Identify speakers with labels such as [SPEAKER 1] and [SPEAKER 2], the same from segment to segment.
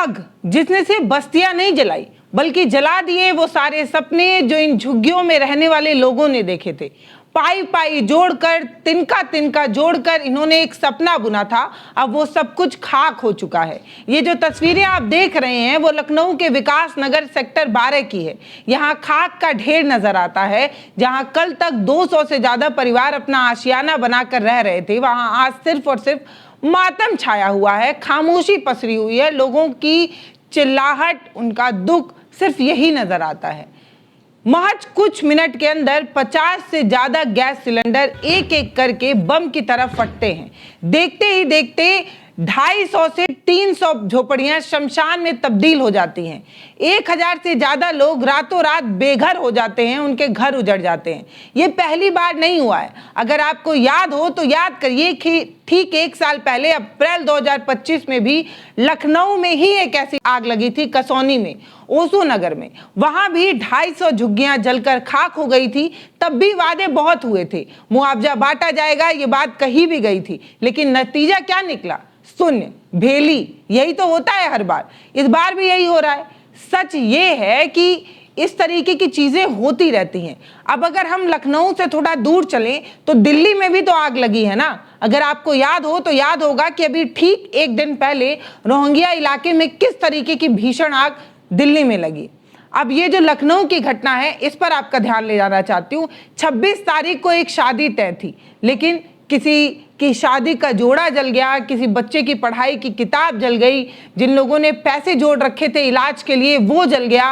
[SPEAKER 1] आग जिसने सिर्फ बस्तियां नहीं जलाई बल्कि जला दिए वो सारे सपने जो इन झुग्गियों में रहने वाले लोगों ने देखे थे। पाई पाई जोड़कर, तिनका तिनका जोड़कर इन्होंने एक सपना बुना था। अब वो सब कुछ खाक हो चुका है। ये जो तस्वीरें आप देख रहे हैं वो लखनऊ के विकास नगर सेक्टर 12 की है। यहाँ खाक का ढेर नजर आता है। जहाँ कल तक 200 से ज्यादा परिवार अपना आशियाना बनाकर रह रहे थे, वहां आज सिर्फ और सिर्फ मातम छाया हुआ है, खामोशी पसरी हुई है। लोगों की चिल्लाहट, उनका दुख सिर्फ यही नजर आता है। महज कुछ मिनट के अंदर 50 से ज्यादा गैस सिलेंडर एक एक करके बम की तरफ फटते हैं। देखते ही देखते 250 से 300 झोपड़ियां शमशान में तब्दील हो जाती हैं। 1000 से ज्यादा लोग रातों रात बेघर हो जाते हैं, उनके घर उजड़ जाते हैं। ये पहली बार नहीं हुआ है। अगर आपको याद हो तो याद करिए कि ठीक 1 साल पहले अप्रैल 2025 में भी लखनऊ में ही एक ऐसी आग लगी थी, कसौनी में, ओशो नगर में। वहां भी 250 झुग्गियां जलकर खाक हो गई थी। तब भी वादे बहुत हुए थे, मुआवजा बांटा जाएगा, ये बात कही भी गई थी, लेकिन नतीजा क्या निकला? शून्य, भेली। यही तो होता है हर बार, इस बार भी यही हो रहा है। सच ये है कि इस तरीके की चीजें होती रहती हैं। अब अगर हम लखनऊ से थोड़ा दूर चलें तो दिल्ली में भी तो आग लगी है ना। अगर आपको याद हो तो याद होगा कि अभी ठीक 1 दिन पहले रोहिंग्या इलाके में किस तरीके की भीषण आग दिल्ली में लगी। अब ये जो लखनऊ की घटना है, इस पर आपका ध्यान ले जाना चाहती हूँ। 26 तारीख को एक शादी तय थी, लेकिन किसी की शादी का जोड़ा जल गया, किसी बच्चे की पढ़ाई की किताब जल गई, जिन लोगों ने पैसे जोड़ रखे थे इलाज के लिए वो जल गया।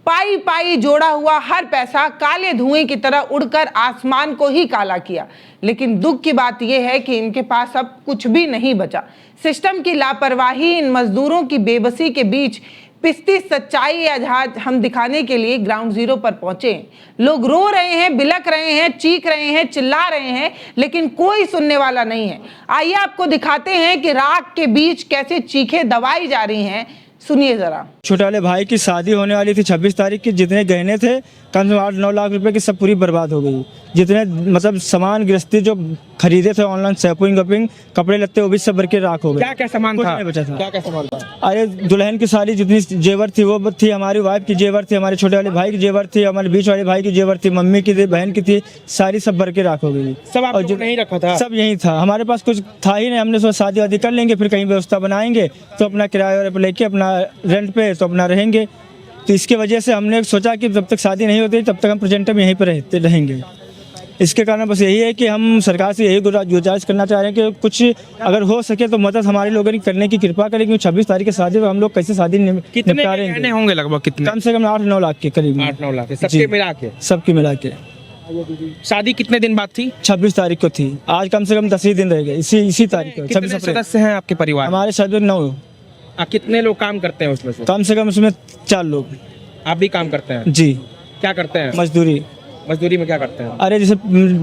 [SPEAKER 1] पाई पाई जोड़ा हुआ हर पैसा काले धुएं की तरह उड़कर आसमान को ही काला किया। लेकिन दुख की बात यह है कि इनके पास अब कुछ भी नहीं बचा। सिस्टम की लापरवाही, इन मजदूरों की बेबसी के बीच पिसती सच्चाई आज हम दिखाने के लिए ग्राउंड जीरो पर पहुंचे हैं। लोग रो रहे हैं, बिलक रहे हैं, चीख रहे हैं, चिल्ला रहे हैं, लेकिन कोई सुनने वाला नहीं है। आइए आपको दिखाते हैं कि राख के बीच कैसे चीखें दबाई जा रही हैं। सुनिए जरा।
[SPEAKER 2] छोटे वाले भाई की शादी होने वाली थी 26 तारीख की। जितने गहने थे कम से कम 8-9 लाख रुपए की सब पूरी बर्बाद हो गई। जितने मतलब सामान गृहस्थी जो खरीदे थे ऑनलाइन, शॉपिंग वपिंग, कपड़े लत्ते, वो भी सब के राख हो गए।
[SPEAKER 3] क्या क्या सामान था?
[SPEAKER 2] नहीं बचा था।
[SPEAKER 3] क्या क्या सामान था?
[SPEAKER 2] अरे दुल्हन की सारी जितनी जेवर थी वो थी, हमारी वाइफ की जेवर थी, हमारे छोटे वाले भाई की जेवर थी, हमारे बीच वाले भाई की जेवर थी, मम्मी की थी, बहन की थी, सारी सब भर के राख हो गई।
[SPEAKER 3] सब आप लोगों ने नहीं रखा था?
[SPEAKER 2] सब यही था, हमारे पास कुछ था ही नहीं। हमने सोचा शादी वादी कर लेंगे, फिर कहीं व्यवस्था बनाएंगे तो अपना किराया लेके अपना रेंट पे तो अपना रहेंगे। तो इसके वजह से हमने सोचा कि जब तक शादी नहीं होती तब तक हम प्रेजेंट में यहीं पर रहेंगे। इसके कारण बस यही है कि हम सरकार से यही गुजारिश करना चाह रहे हैं कि कुछ अगर हो सके तो मदद हमारे लोगों की करने की कृपा करें। क्योंकि 26 तारीख की शादी में हम लोग कैसे शादी
[SPEAKER 3] कितने होंगे लगभग? कितने?
[SPEAKER 2] कम से कम 8-9 लाख के करीब।
[SPEAKER 3] 8-9 लाख सबके मिला के?
[SPEAKER 2] सबकी मिला के।
[SPEAKER 3] शादी कितने दिन बाद थी?
[SPEAKER 2] 26 तारीख को थी। आज कम से कम 10 ही दिन रह गए इसी तारीख को।
[SPEAKER 3] 26 सदस्य हैं आपके परिवार?
[SPEAKER 2] हमारे सदस्य 9।
[SPEAKER 3] कितने लोग काम करते हैं उसमें से?
[SPEAKER 2] कम से कम उसमें 4 लोग।
[SPEAKER 3] आप भी काम करते हैं?
[SPEAKER 2] जी।
[SPEAKER 3] क्या करते हैं?
[SPEAKER 2] मजदूरी।
[SPEAKER 3] मजदूरी में क्या करते हैं?
[SPEAKER 2] अरे जैसे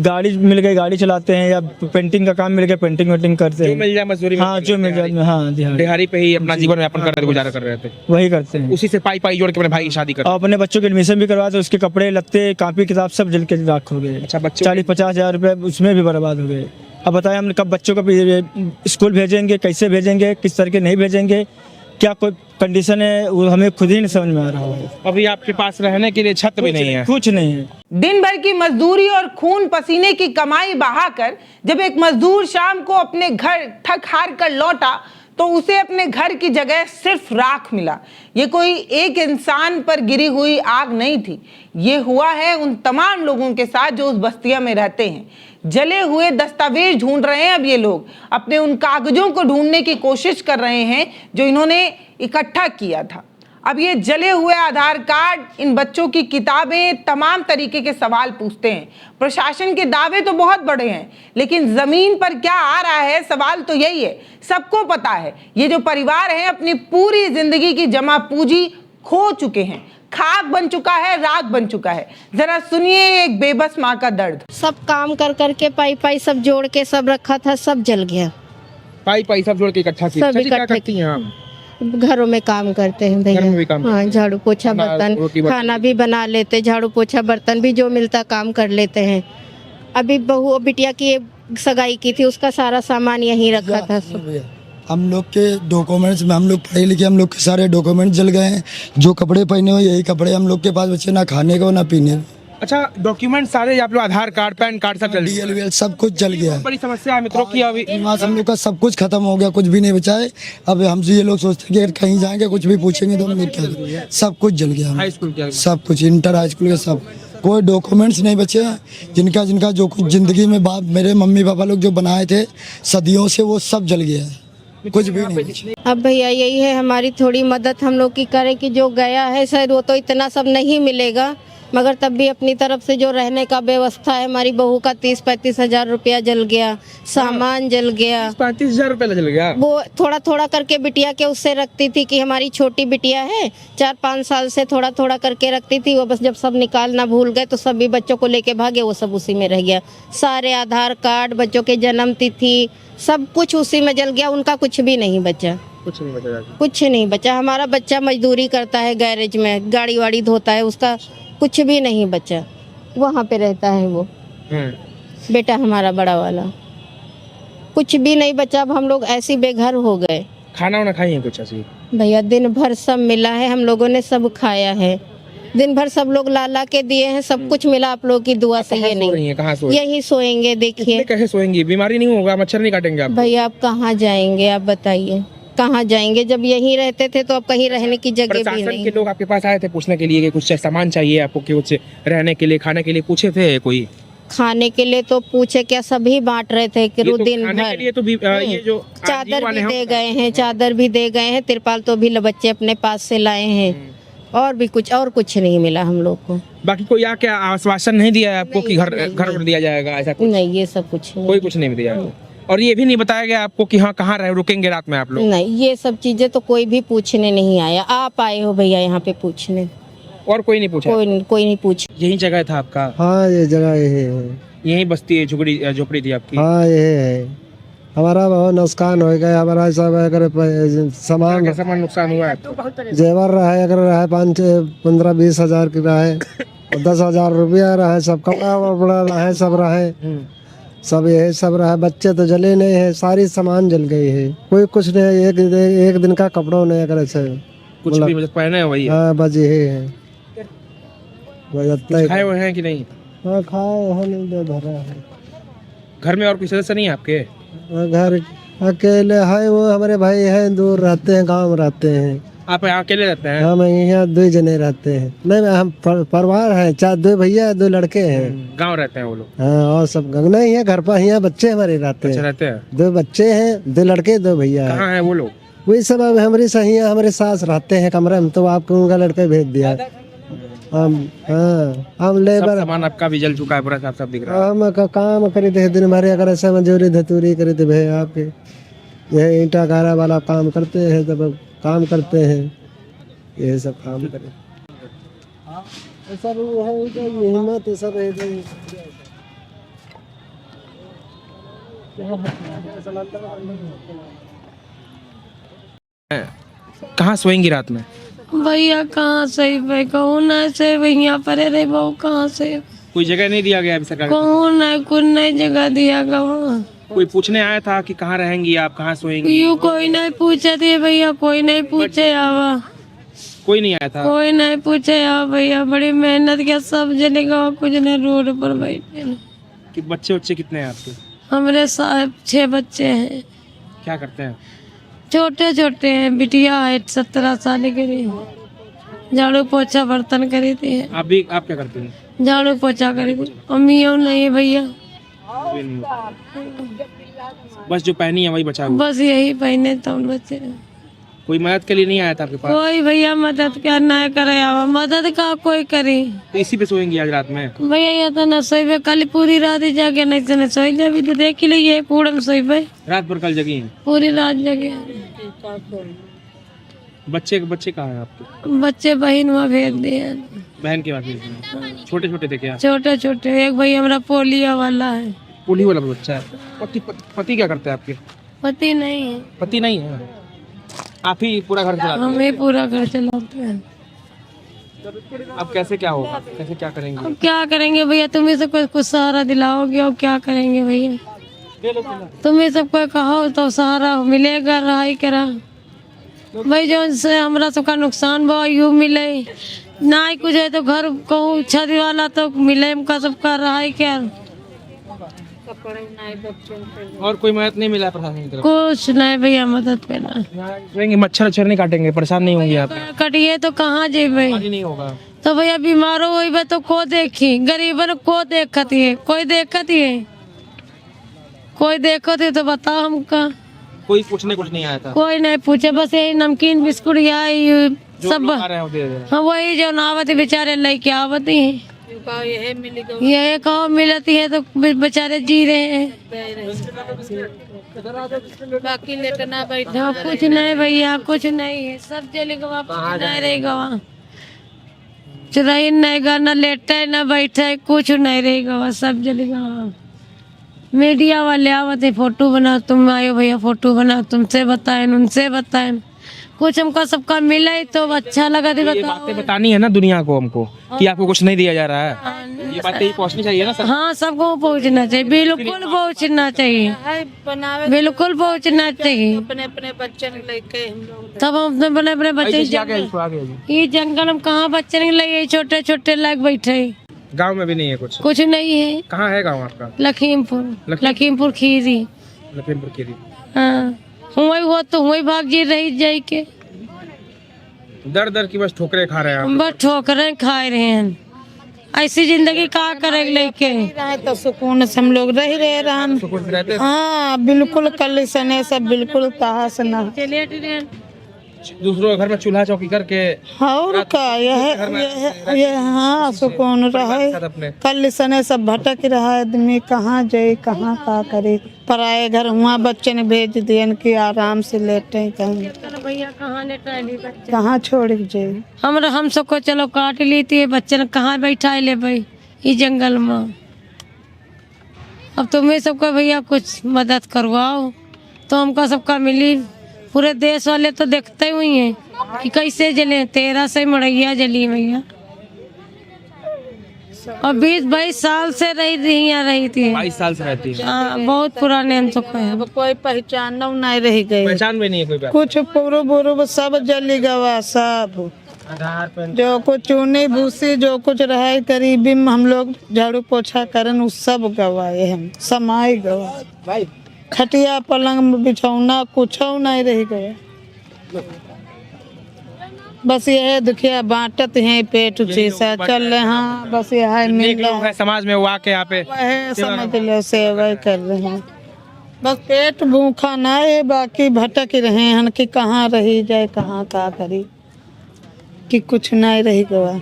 [SPEAKER 2] गाड़ी मिल गई गाड़ी चलाते हैं, या पेंटिंग का काम मिल गया पेंटिंग वेंटिंग करते हैं।
[SPEAKER 3] जो मिल जाए मजदूरी में?
[SPEAKER 2] हाँ जो मिल जाए। हाँ
[SPEAKER 3] दिहाड़ी पे ही अपना जीवन यापन कर गुजारा कर रहे थे?
[SPEAKER 2] वही करते हैं।
[SPEAKER 3] उसी से पाई पाई जोड़ के अपने भाई की शादी कर।
[SPEAKER 2] अपने बच्चों के एडमिशन भी करवाते, उसके कपड़े लत्ते कॉपी किताब सब जल के राख हो गए।
[SPEAKER 3] अच्छा,
[SPEAKER 2] 40-50 हज़ार रुपये उसमें भी बर्बाद हो गए। अब बताएं हम कब बच्चों को स्कूल भेजेंगे, कैसे भेजेंगे, किस तरह के नहीं भेजेंगे, क्या कोई कंडीशन है वो हमें खुद ही नहीं समझ में आ रहा है।
[SPEAKER 3] अभी आपके पास रहने के लिए छत भी नहीं है?
[SPEAKER 2] कुछ नहीं है।
[SPEAKER 1] दिन भर की मजदूरी और खून पसीने की कमाई बहाकर जब एक मजदूर शाम को अपने घर थक हार कर लौटा तो उसे अपने घर की जगह सिर्फ राख मिला। ये कोई एक इंसान पर गिरी हुई आग नहीं थी, ये हुआ है उन तमाम लोगों के साथ जो उस बस्तिया में रहते हैं। जले हुए दस्तावेज ढूंढ रहे हैं अब ये लोग, अपने उन कागजों को ढूंढने की कोशिश कर रहे हैं जो इन्होंने इकट्ठा किया था। अब ये जले हुए आधार कार्ड, इन बच्चों की किताबें, तमाम तरीके के सवाल पूछते हैं। प्रशासन के दावे तो बहुत बड़े हैं, लेकिन जमीन पर क्या आ रहा है, सवाल तो यही है। सबको पता है ये जो परिवार है अपनी पूरी जिंदगी की जमा पूंजी खो चुके हैं, खाक बन चुका है, राख बन चुका है। जरा सुनिए एक बेबस माँ का दर्द।
[SPEAKER 4] सब काम कर करके पाई पाई सब जोड़ के सब रखा था, सब जल गया।
[SPEAKER 3] पाई पाई सब जोड़ के इकट्ठा किया?
[SPEAKER 4] सब
[SPEAKER 3] क्या करती हैं आप?
[SPEAKER 4] घरों में काम करते हैं भैया।
[SPEAKER 3] घर में भी काम?
[SPEAKER 4] हाँ, झाड़ू पोछा बर्तन, खाना भी बना लेते, झाड़ू पोछा बर्तन भी जो मिलता काम कर लेते हैं। अभी बहू बिटिया की सगाई की थी, उसका सारा सामान यहीं रखा था।
[SPEAKER 5] हम लोग के डॉक्यूमेंट्स में, हम लोग पढ़े लिखे, हम लोग के सारे डॉक्यूमेंट जल गए हैं। जो कपड़े पहने हुए यही कपड़े हम लोग के पास बचे, ना खाने को ना पीने को।
[SPEAKER 3] अच्छा, डॉक्यूमेंट सारे आप लोग, आधार कार्ड, पैन कार्ड सब जल गया।
[SPEAKER 5] DL सब कुछ जल गया है।
[SPEAKER 3] बड़ी समस्या है मित्रों की अभी।
[SPEAKER 5] वहाँ से हम लोग का सब कुछ खत्म हो गया, कुछ भी नहीं बचा है। अब हमसे ये लोग सोचते हैं कि अगर कहीं जाएंगे कुछ भी पूछेंगे तो हम लोग क्या, सब कुछ जल गया।
[SPEAKER 3] हाई स्कूल क्या
[SPEAKER 5] सब कुछ, इंटर हाई स्कूल के सब, कोई डॉक्यूमेंट्स नहीं बचे हैं। जिनका जो कुछ ज़िंदगी में बाप मेरे मम्मी पापा लोग जो बनाए थे सदियों से, वो सब जल गया है, कुछ भी नहीं बचा।
[SPEAKER 4] अब भैया यही है, हमारी थोड़ी मदद हम लोग की करें कि जो गया है शायद वो तो इतना सब नहीं मिलेगा, मगर तब भी अपनी तरफ से जो रहने का व्यवस्था है, हमारी बहू का 30-35 हज़ार रुपया जल गया, सामान जल गया।
[SPEAKER 3] 35,000 रुपये जल गया।
[SPEAKER 4] वो थोड़ा थोड़ा करके बिटिया के उससे रखती थी कि हमारी छोटी बिटिया है, 4-5 साल से थोड़ा थोड़ा करके रखती थी। वो बस जब सब निकालना भूल गए तो सभी बच्चों को लेके भागे, वो सब उसी में रह गया। सारे आधार कार्ड, बच्चों के जन्म तिथि, सब कुछ उसी में जल गया। उनका कुछ भी नहीं बचा,
[SPEAKER 3] कुछ नहीं बचा।
[SPEAKER 4] कुछ नहीं बचा। हमारा बच्चा मजदूरी करता है, गैरेज में गाड़ी वाड़ी धोता है, उसका कुछ भी नहीं बचा। वहाँ पे रहता है वो बेटा हमारा बड़ा वाला, कुछ भी नहीं बचा। अब हम लोग ऐसे बेघर हो गए।
[SPEAKER 3] खाना वाना खाई है कुछ ऐसी?
[SPEAKER 4] भैया दिन भर सब मिला है, हम लोगों ने सब खाया है। दिन भर सब लोग ला के दिए हैं, सब कुछ मिला आप लोगों की दुआ से। ये नहीं,
[SPEAKER 3] कहाँ सो
[SPEAKER 4] यही सोएंगे। देखिए
[SPEAKER 3] कैसे सोएंगी? बीमारी नहीं होगा? मच्छर नहीं काटेंगे आप?
[SPEAKER 4] भैया आप कहाँ जाएंगे, आप बताइए कहाँ जाएंगे? जब यहीं रहते थे तो अब कहीं रहने की जगह भी
[SPEAKER 3] प्रशासन
[SPEAKER 4] नहीं।
[SPEAKER 3] के लोग आपके पास आए थे पूछने के लिए कि कुछ सामान चाहिए आपको, कि कुछ रहने के लिए, खाने के लिए पूछे थे कोई?
[SPEAKER 4] खाने के लिए तो पूछे क्या, सभी बांट रहे थे कि
[SPEAKER 3] ये तो
[SPEAKER 4] दिन
[SPEAKER 3] खाने
[SPEAKER 4] भर।
[SPEAKER 3] के लिए तो ये जो
[SPEAKER 4] चादर भी दे गए हैं, चादर भी दे गए हैं, तिरपाल तो भी बच्चे अपने पास से लाए हैं। और भी कुछ, और कुछ नहीं मिला हम लोग को।
[SPEAKER 3] बाकी कोई आके आश्वासन नहीं दिया है आपको कि घर दिया जाएगा, ऐसा कुछ?
[SPEAKER 4] नहीं, ये सब कुछ नहीं।
[SPEAKER 3] कोई कुछ नहीं दिया आपको? और ये भी नहीं बताया गया आपको कि हाँ कहाँ रुकेंगे रात में आप लोग?
[SPEAKER 4] नहीं, ये सब चीजें तो कोई भी पूछने नहीं आया। आप आए हो भैया यहाँ पे पूछने,
[SPEAKER 3] और कोई नहीं पूछा?
[SPEAKER 4] कोई नहीं पूछ।
[SPEAKER 3] यही जगह था आपका?
[SPEAKER 6] हाँ ये जगह यही है।
[SPEAKER 3] यही बस्ती है, झोपड़ी थी आपकी?
[SPEAKER 6] हाँ ये है। हमारा बहुत नुकसान हो गया। हमारा सब अगर सामान
[SPEAKER 3] नुकसान हुआ है?
[SPEAKER 6] जेवर रहा है, अगर रहा है 15-20 हज़ार की रहा है, 10,000 रुपया रहा है, सब कपड़ा वपड़ा रहा है, सब रहा है, सब यही सब रहा है। बच्चे तो जले नहीं है, सारी सामान जल गई है, कोई कुछ नहीं। एक दिन का कपड़ों नहीं, अगर ऐसे
[SPEAKER 3] कुछ भी मतलब पहने वही?
[SPEAKER 6] हाँ बस यही है,
[SPEAKER 3] खाए हुए हैं कि नहीं?
[SPEAKER 6] हाँ खाए हैं, नहीं भरा है।
[SPEAKER 3] घर में और कोई सदस्य नहीं है आपके?
[SPEAKER 6] घर अकेले है, वो हमारे भाई हैं, दूर रहते हैं, गांव में रहते हैं।
[SPEAKER 3] आप यहाँ अकेले रहते हैं?
[SPEAKER 6] हम यहाँ 2 जने रहते हैं। नहीं, हम परिवार है, 2 भैया 2 लड़के हैं।
[SPEAKER 3] गांव रहते हैं वो लोग?
[SPEAKER 6] हाँ, और सब नहीं है घर पर, यहाँ बच्चे हमारे रहते हैं।
[SPEAKER 3] रहते हैं
[SPEAKER 6] 2 बच्चे हैं, 2 लड़के 2 भैया।
[SPEAKER 3] कहाँ है वो लोग?
[SPEAKER 6] वही सब अब हमारी सही, हमारे सास रहते हैं कमरे में, तो आपको उनका लड़का भेज दिया। हम लेबर,
[SPEAKER 3] सामान आपका भी जल चुका है पूरा, सब दिख रहा है।
[SPEAKER 6] हम काम करे थे दिन भर, अगर ऐसा मजदूरी धतूरी करे थे भैया आपके, यह ईंटा गारा वाला काम करते हैं, तब काम करते हैं, यही सब काम करें। सब है हिम्मत सब
[SPEAKER 3] कहाँ सोएंगी रात में?
[SPEAKER 7] भैया कहाँ से भाई, कहूँ ना से भैया परे रहे बहु, कहाँ से
[SPEAKER 3] कोई जगह नहीं दिया गया अभी सरकार?
[SPEAKER 7] कहूँ ना कुछ नहीं जगह दिया गया।
[SPEAKER 3] कोई पूछने आया था कि कहाँ रहेंगी आप, कहाँ सोएंगी?
[SPEAKER 7] यूँ कोई नहीं पूछे थे भैया, कोई नहीं पूछे आवा,
[SPEAKER 3] कोई नहीं आया था?
[SPEAKER 7] कोई नहीं पूछे आवा भैया। बड़ी मेहनत किया, सब जने गवा, कुछ ने रोड पर बैठे।
[SPEAKER 3] कि बच्चे कितने हैं आपके?
[SPEAKER 7] हमारे 6 बच्चे हैं।
[SPEAKER 3] क्या करते हैं?
[SPEAKER 7] छोटे छोटे हैं, बिटिया है 17 साल की, झाड़ू पोछा बर्तन करी थी।
[SPEAKER 3] आप क्या करते हैं?
[SPEAKER 7] झाड़ू पोछा करी थी। अम्मी नहीं है भैया,
[SPEAKER 3] बस जो पहनी है वही बचा हुआ?
[SPEAKER 7] बस यही पहने तो बच्चे।
[SPEAKER 3] कोई मदद के लिए नहीं आया था आपके पास?
[SPEAKER 7] कोई भैया मदद क्या ना करे, आवा मदद का कोई करी।
[SPEAKER 3] तो इसी पे सोएंगी आज रात में?
[SPEAKER 7] भैया ये तो न सोई, कल पूरी रात जाके नहीं तो न सोई, जब तो देख ही लीजिए पूरा में सोई भाई,
[SPEAKER 3] रात भर कल जगी हैं?
[SPEAKER 7] पूरी रात जगे।
[SPEAKER 3] बच्चे कहाँ हैं आपके?
[SPEAKER 7] बच्चे बहन वहाँ भेज दिए।
[SPEAKER 3] बहन के पास? छोटे छोटे थे क्या?
[SPEAKER 7] छोटे छोटे, एक भाई हमारा पोलियो वाला है।
[SPEAKER 3] पोलियो वाला बच्चा है? पति क्या करते हैं आपके?
[SPEAKER 7] पति नहीं है।
[SPEAKER 3] पति नहीं है? आप ही पूरा घर चलाते हैं?
[SPEAKER 7] हम ही पूरा घर चलाते हैं।
[SPEAKER 3] अब कैसे क्या होगा, कैसे क्या करेंगे?
[SPEAKER 7] अब क्या करेंगे भैया, तुम्हें से कुछ सहारा दिलाओगे और क्या करेंगे भैया? तुम्हें सबको कहो तो सहारा मिलेगा रहाई करा भाई जो से हमरा सबका नुकसान बा यू मिले ना ही कुछ है तो घर कहूँ छत वाला तो मिले हमका सबका रहाई कर
[SPEAKER 3] और कोई मदद नहीं मिला प्रशासन की तरफ
[SPEAKER 7] कुछ नहीं भैया मदद पे ना
[SPEAKER 3] रहेंगे, मच्छर अच्छर नहीं काटेंगे, परेशान नहीं होंगे आप?
[SPEAKER 7] कटिए तो कहाँ जेबे
[SPEAKER 3] आज ही नहीं होगा।
[SPEAKER 7] तो भैया बीमारों हुई तो को देखी गरीबन को देखती है कोई देखती है कोई देखती है तो बताओ हमका
[SPEAKER 3] कोई पूछने कुछ नहीं आया था?
[SPEAKER 7] कोई नहीं पूछे बस यही नमकीन बिस्कुट यही
[SPEAKER 3] जो
[SPEAKER 7] सब
[SPEAKER 3] लोग आ रहे हैं वो दे रहे हैं।
[SPEAKER 7] हाँ वही जो नावत बेचारे लेके आवती हैं यही कहो मिलती है तो बेचारे जी रहे हैं
[SPEAKER 8] बाकी लेटना बैठा
[SPEAKER 7] हाँ, कुछ नहीं भैया कुछ नहीं है सब चले गवा कुछ नहीं रही गवा रही नहीं गा न लेटे न बैठे कुछ नहीं रही गवा सब चले गवा मीडिया वाले आवते फोटो बनाओ तुम आयो भैया फोटो बनाओ तुमसे बताए उनसे बताए कुछ हमको सबका मिला ही तो अच्छा लगा दे
[SPEAKER 3] ये
[SPEAKER 7] बताओ
[SPEAKER 3] बातें बतानी है ना दुनिया को हमको कि आपको कुछ नहीं दिया जा रहा है, ये बातें पहुंचनी चाहिए ना सर।
[SPEAKER 7] हाँ सबको पहुँचना चाहिए बिल्कुल पहुँचना चाहिए
[SPEAKER 8] बनावे
[SPEAKER 7] बिल्कुल पहुँचना चाहिए
[SPEAKER 8] अपने अपने बच्चे लेके हम लोग
[SPEAKER 7] तब हम अपने अपने बच्चे
[SPEAKER 3] ऐसे आगे इसको आगे आगे।
[SPEAKER 7] ये जंगल हम कहाँ बच्चे नहीं लगे छोटे छोटे लाग बैठे
[SPEAKER 3] गांव में भी नहीं है कुछ?
[SPEAKER 7] कुछ नहीं है
[SPEAKER 3] कहाँ है गांव आपका?
[SPEAKER 7] लखीमपुर खीरी
[SPEAKER 3] लखीमपुर खीरी।
[SPEAKER 7] हाँ हुई हो तो हुई भाग जी रही जाई के
[SPEAKER 3] दर दर की बस ठोकरे खा रहे हैं आप।
[SPEAKER 7] बस ठोकरें खा रहे हैं ऐसी जिंदगी का करे लेके
[SPEAKER 8] रहे तो सुकून से हम लोग रह रहे रहन।
[SPEAKER 3] सुकून से रहते हैं।
[SPEAKER 8] हाँ बिल्कुल कल सने सब बिल्कुल कहा से ना
[SPEAKER 3] दूसरों के घर में चूल्हा चौकी करके
[SPEAKER 8] और का यह हाँ सुकून रहे।
[SPEAKER 3] अपने
[SPEAKER 8] कल सने सब भटक रहा है आदमी कहाँ जाए कहाँ का करे पराए घर हुआ बच्चे ने भेज दिए कि आराम से लेटे कहीं
[SPEAKER 7] भैया कहाँ लेटा बच्चे
[SPEAKER 8] कहाँ छोड़ के जाए।
[SPEAKER 7] हम सबको चलो काट ली थी बच्चे ने कहाँ बैठा ले भाई ये जंगल में अब तुम्हें सबको भैया कुछ मदद करवाओ तो हमको सबका मिली पूरे देश वाले तो देखते हुई हैं कि कैसे जले 13 से मड़ैया जली भैया और 20-22 साल से रही थी
[SPEAKER 3] 22 साल से रहती है।
[SPEAKER 7] हाँ बहुत पुराने हम सबको है
[SPEAKER 8] अब कोई पहचान नहीं रह गई
[SPEAKER 3] पहचान भी नहीं है कोई बात।
[SPEAKER 8] कुछ पूरो बुरो सब जली गवा सब जो कुछ चूनी भूसी जो कुछ रहे करीबी में हम लोग झाड़ू पोछा करन उ सब गवाए हम समाई गवा खटिया पलंग बिछौना कुछ नहीं रह गया बस यह दुखिया बांटत है पेट जैसा चल रहे हाँ बस यह
[SPEAKER 3] नेक लोग हैं समाज में वो आके यहाँ पे
[SPEAKER 8] वह समझ लो सेवा कर रहे हैं बस पेट भूखा ना है बाकी भटक रहे हैं कि कहाँ रही जाए कहाँ का करी कि कुछ नहीं रह गया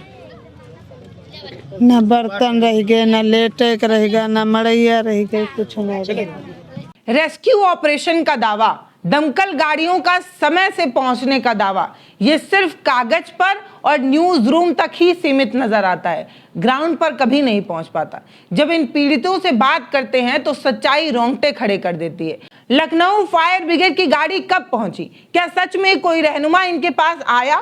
[SPEAKER 8] न बर्तन रह गए न लेटे रह गया न मड़ैया रह गए कुछ नहीं रह गया।
[SPEAKER 1] रेस्क्यू ऑपरेशन का दावा दमकल गाड़ियों का समय से पहुंचने का दावा ये सिर्फ कागज पर और न्यूज रूम तक ही सीमित नजर आता है, ग्राउंड पर कभी नहीं पहुंच पाता। जब इन पीड़ितों से बात करते हैं तो सच्चाई रोंगटे खड़े कर देती है। लखनऊ फायर ब्रिगेड की गाड़ी कब पहुंची? क्या सच में कोई रहनुमा इनके पास आया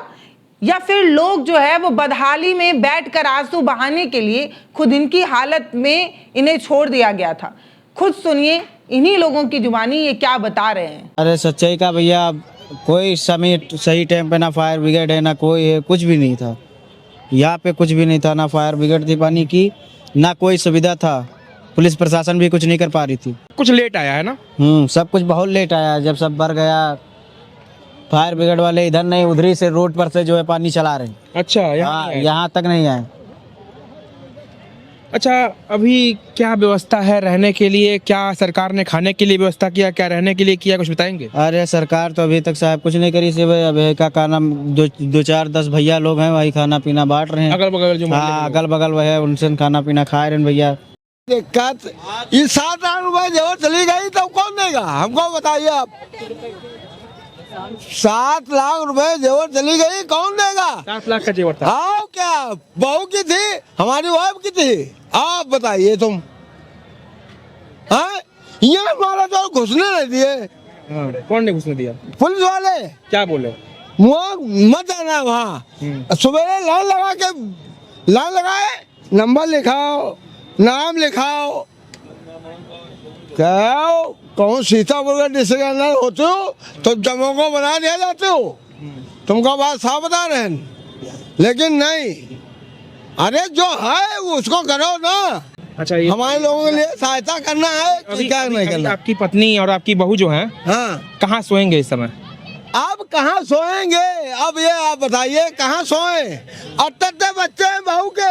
[SPEAKER 1] या फिर लोग जो है वो बदहाली में बैठकर आंसू बहाने के लिए खुद इनकी हालत में इन्हें छोड़ दिया गया था? खुद सुनिए इन्हीं लोगों की जुबानी ये क्या बता रहे हैं।
[SPEAKER 9] अरे सच्चाई का भैया कोई समय सही टाइम पे ना फायर ब्रिगेड है ना कोई है, कुछ भी नहीं था यहाँ पे, कुछ भी नहीं था, ना फायर ब्रिगेड थी पानी की ना कोई सुविधा था, पुलिस प्रशासन भी कुछ नहीं कर पा रही थी।
[SPEAKER 3] कुछ लेट आया है ना?
[SPEAKER 9] सब कुछ बहुत लेट आया। जब सब भर गया फायर ब्रिगेड वाले इधर नहीं उधरी से रोड पर से जो है पानी चला रहे।
[SPEAKER 3] अच्छा
[SPEAKER 9] यहाँ तक नहीं आए।
[SPEAKER 3] अच्छा अभी क्या व्यवस्था है रहने के लिए? क्या सरकार ने खाने के लिए व्यवस्था किया, क्या रहने के लिए किया, कुछ बताएंगे?
[SPEAKER 9] अरे सरकार तो अभी तक साहब कुछ नहीं करी सिवाय अब का खाना 2-4-10 भैया लोग हैं वही खाना पीना बांट रहे हैं।
[SPEAKER 3] अगल बगल जो
[SPEAKER 9] हाँ अगल बगल वह है उनसे खाना पीना खा रहे हैं भैया।
[SPEAKER 5] दिक्कत ये 7 लाख रुपए जो चली गई तो कौन देगा हमको बताइए आप। 7 लाख रुपए जेवर चली गई कौन देगा?
[SPEAKER 3] 7 लाख का जेवर था।
[SPEAKER 5] हाँ क्या बहू की थी हमारी वाइफ की थी? आप बताइए तुम। हाँ यहाँ हमारा तो घुसने नहीं दिए।
[SPEAKER 3] कौन ने घुसने दिया?
[SPEAKER 5] पुलिस वाले।
[SPEAKER 3] क्या बोले?
[SPEAKER 5] वहाँ मत आना वहाँ। सवेरे लाइन लगाए नंबर लिखाओ नाम लिखाओ
[SPEAKER 10] क्या कौन सीतापुर के डिस्ट्रिक्ट के अंदर होते हो तो जमों को बना दिया जाते हो, तुमको बात साफ बता रहे हैं, लेकिन नहीं, अरे जो है उसको करो ना।
[SPEAKER 3] अच्छा, ये
[SPEAKER 10] हमारे लोगों के लिए सहायता करना है,
[SPEAKER 3] अभी,
[SPEAKER 10] क्या नहीं
[SPEAKER 3] अभी
[SPEAKER 10] करना।
[SPEAKER 3] आपकी पत्नी और आपकी बहू जो है
[SPEAKER 10] हाँ,
[SPEAKER 3] कहाँ सोएंगे इस समय?
[SPEAKER 10] आप कहाँ सोएंगे? अब ये आप बताइए कहाँ सोए? अत्ते बच्चे हैं बहू के,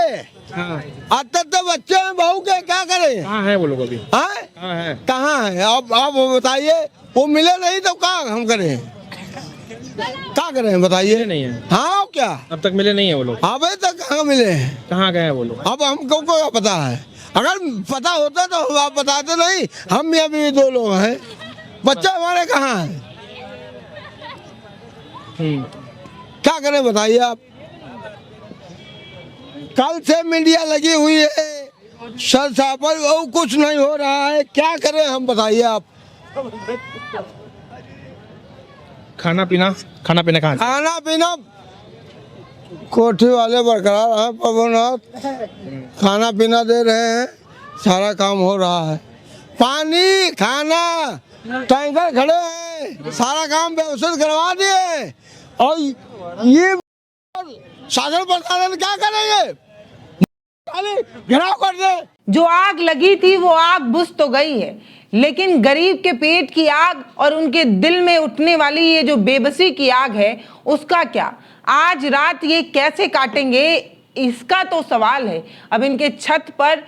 [SPEAKER 3] हाँ,
[SPEAKER 10] अत्ते बच्चे हैं बहू के, क्या करें?
[SPEAKER 3] कहाँ है वो लोग अभी?
[SPEAKER 10] हाँ?
[SPEAKER 3] कहाँ है?
[SPEAKER 10] कहाँ है? अब आप बताइए, वो मिले नहीं तो क्या हम करें? क्या करें बताइए?
[SPEAKER 3] मिले नहीं है?
[SPEAKER 10] हाँ, क्या
[SPEAKER 3] अब तक मिले नहीं है वो लोग?
[SPEAKER 10] अबे तक कहाँ मिले हैं?
[SPEAKER 3] कहाँ गए हैं वो लोग?
[SPEAKER 10] अब हमको क्या पता है? अगर पता होता तो आप बताते नहीं। हम यहाँ भी 2 लोग हैं, बच्चे हमारे कहाँ हैं? क्या करें बताइए आप? कल से मीडिया लगी हुई है, सर पर वो कुछ नहीं हो रहा है, क्या करें हम बताइए आप?
[SPEAKER 3] खाना पीना कहाँ?
[SPEAKER 10] खाना पीना कोठी वाले बरकरार हैं, प्रभुनाथ खाना पीना दे रहे हैं, सारा काम हो रहा है। पानी, खाना, टैंकर खड़े हैं, सारा काम व्यवस्थित करवा दिए। और ये शासन प्रशासन क्या करेंगे? घेराव कर दे।
[SPEAKER 1] जो आग लगी थी वो आग बुझ तो गई है, लेकिन गरीब के पेट की आग और उनके दिल में उठने वाली ये जो बेबसी की आग है, उसका क्या? आज रात ये कैसे काटेंगे, इसका तो सवाल है। अब इनके छत पर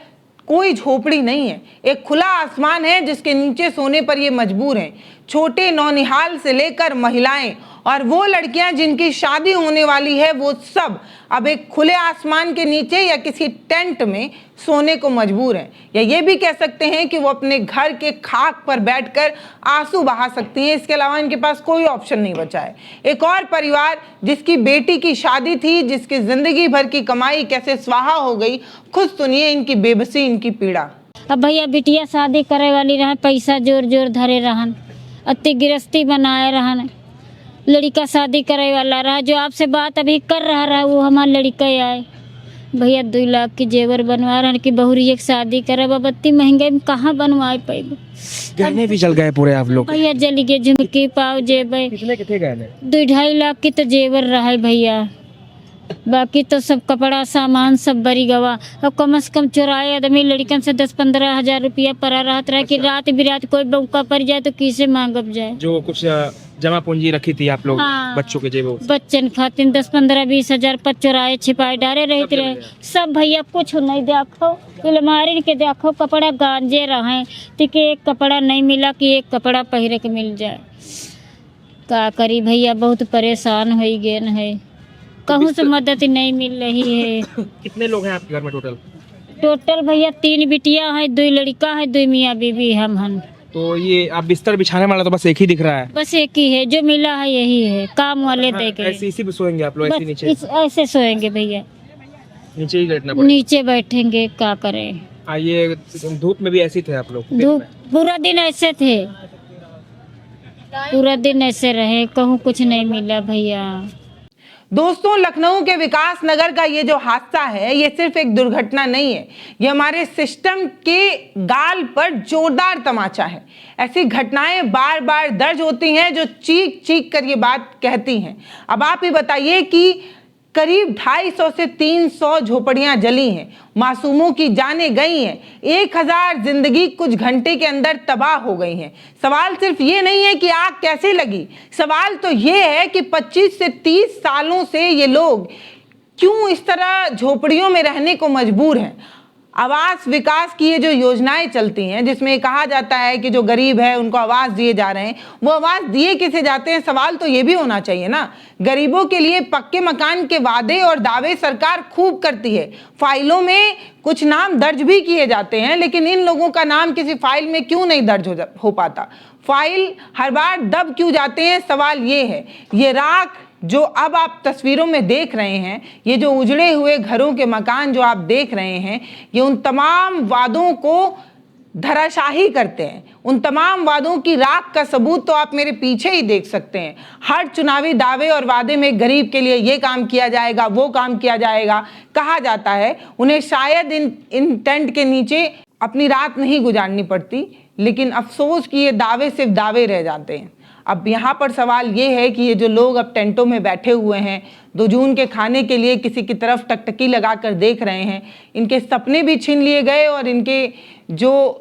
[SPEAKER 1] कोई झोपड़ी नहीं है, एक खुला आसमान है जिसके नीचे सोने पर ये मजबूर हैं। छोटे नौनिहाल से लेकर महिलाएं और वो लड़कियां जिनकी शादी होने वाली है, वो सब अब एक खुले आसमान के नीचे या किसी टेंट में सोने को मजबूर हैं। या ये भी कह सकते हैं कि वो अपने घर के खाक पर बैठकर आंसू बहा सकती हैं, इसके अलावा इनके पास कोई ऑप्शन नहीं बचा है। एक और परिवार जिसकी बेटी की शादी थी, जिसकी जिंदगी भर की कमाई कैसे स्वाहा हो गई, खुद सुनिए इनकी बेबसी, इनकी पीड़ा।
[SPEAKER 11] अब भैया बिटिया शादी करे वाली रहा, पैसा जोर जोर धरे रहन, अति गृहस्थी बनाए रहन, लड़का शादी करे वाला रहा, जो आपसे बात अभी कर रहा वो हमारा लड़का आए। भैया 2 लाख की जेवर बनवा रहा कि बहुरी एक शादी करे, अब इतनी महंगाई में कहाँ बनवाए पाएगा?
[SPEAKER 3] गहने भी चल गए पूरे आप लोग?
[SPEAKER 11] भैया जल गए, झुमकी पाव जेबर।
[SPEAKER 3] कितने गहने?
[SPEAKER 11] 2-2.5 लाख की तो जेवर रहा भैया, बाकी तो सब कपड़ा सामान सब बरी गवा। अब कम से कम चुराए आदमी लड़कन से 10-15 हजार रुपया पड़ा रहा कि रात बिरात कोई बौका पड़ जाए तो किसे मांगब जाए।
[SPEAKER 3] जो कुछ जमा पूंजी रखी थी आप लोग?
[SPEAKER 11] हाँ।
[SPEAKER 3] बच्चों के जेबों?
[SPEAKER 11] बच्चन खातिर 10-15-20 हजार पर चुराए छिपाए डाले रहते रहे सब। भैया कुछ नहीं देखो, अलमारी के देखो, कपड़ा गांजे रहे तो एक कपड़ा नहीं मिला कि एक कपड़ा पहरे के मिल जाए। का करी भैया, बहुत परेशान हो गए है, कहूँ से मदद नहीं मिल रही है।
[SPEAKER 3] कितने लोग हैं आपके घर में टोटल?
[SPEAKER 11] टोटल भैया 3 बिटिया है, 2 लड़का है, 2 मियाँ बीवी हम हन।
[SPEAKER 3] तो ये आप बिस्तर बिछाने वाला तो बस एक ही दिख रहा है?
[SPEAKER 11] बस एक ही है, जो मिला है यही है, काम वाले दे के।
[SPEAKER 3] ऐसे इसी पे सोएंगे आप लोग? ऐसे नीचे?
[SPEAKER 11] ऐसे सोएंगे भैया,
[SPEAKER 3] नीचे ही बैठना पड़ेगा?
[SPEAKER 11] नीचे बैठेंगे, क्या करें।
[SPEAKER 3] ये धूप में भी ऐसे थे आप लोग?
[SPEAKER 11] धूप पूरा दिन ऐसे थे, पूरा दिन ऐसे रहे, कहूँ कुछ नहीं मिला भैया।
[SPEAKER 1] दोस्तों, लखनऊ के विकास नगर का ये जो हादसा है, ये सिर्फ एक दुर्घटना नहीं है, ये हमारे सिस्टम के गाल पर जोरदार तमाचा है। ऐसी घटनाएं बार बार दर्ज होती हैं जो चीख चीख कर ये बात कहती हैं। अब आप ही बताइए कि करीब 250 से 300 झोपड़ियां जली हैं, मासूमों की जानें गई हैं, 1000 जिंदगी कुछ घंटे के अंदर तबाह हो गई हैं। सवाल सिर्फ ये नहीं है कि आग कैसे लगी, सवाल तो ये है कि 25 से 30 सालों से ये लोग क्यों इस तरह झोपड़ियों में रहने को मजबूर हैं। आवास विकास की ये जो योजनाएं चलती हैं, जिसमें कहा जाता है कि जो गरीब है उनको आवास दिए जा रहे हैं, वो आवास दिए किसे जाते हैं, सवाल तो ये भी होना चाहिए ना। गरीबों के लिए पक्के मकान के वादे और दावे सरकार खूब करती है, फाइलों में कुछ नाम दर्ज भी किए जाते हैं, लेकिन इन लोगों का नाम किसी फाइल में क्यों नहीं दर्ज हो पाता, फाइल हर बार दब क्यों जाते हैं, सवाल ये है। ये राख जो अब आप तस्वीरों में देख रहे हैं, ये जो उजड़े हुए घरों के मकान जो आप देख रहे हैं, ये उन तमाम वादों को धराशाही करते हैं। उन तमाम वादों की राख का सबूत तो आप मेरे पीछे ही देख सकते हैं। हर चुनावी दावे और वादे में गरीब के लिए ये काम किया जाएगा, वो काम किया जाएगा कहा जाता है। उन्हें शायद इन टेंट के नीचे अपनी रात नहीं गुजारनी पड़ती, लेकिन अफसोस कि ये दावे सिर्फ दावे रह जाते हैं। अब यहाँ पर सवाल ये है कि ये जो लोग अब टेंटों में बैठे हुए हैं, 2 जून के खाने के लिए किसी की तरफ टकटकी लगा कर देख रहे हैं, इनके सपने भी छीन लिए गए और इनके जो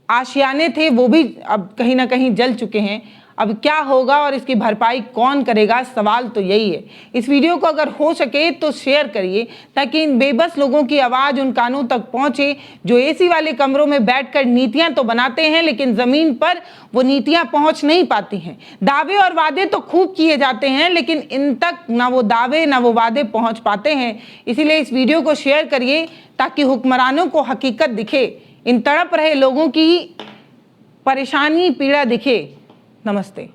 [SPEAKER 1] आशियाने थे वो भी अब कहीं ना कहीं जल चुके हैं। अब क्या होगा और इसकी भरपाई कौन करेगा, सवाल तो यही है। इस वीडियो को अगर हो सके तो शेयर करिए ताकि इन बेबस लोगों की आवाज़ उन कानों तक पहुंचे जो एसी वाले कमरों में बैठकर नीतियां तो बनाते हैं लेकिन ज़मीन पर वो नीतियां पहुंच नहीं पाती हैं। दावे और वादे तो खूब किए जाते हैं लेकिन इन तक ना वो दावे ना वो वादे पहुँच पाते हैं। इसीलिए इस वीडियो को शेयर करिए ताकि हुक्मरानों को हकीकत दिखे, इन तड़प रहे लोगों की परेशानी पीड़ा दिखे। नमस्ते।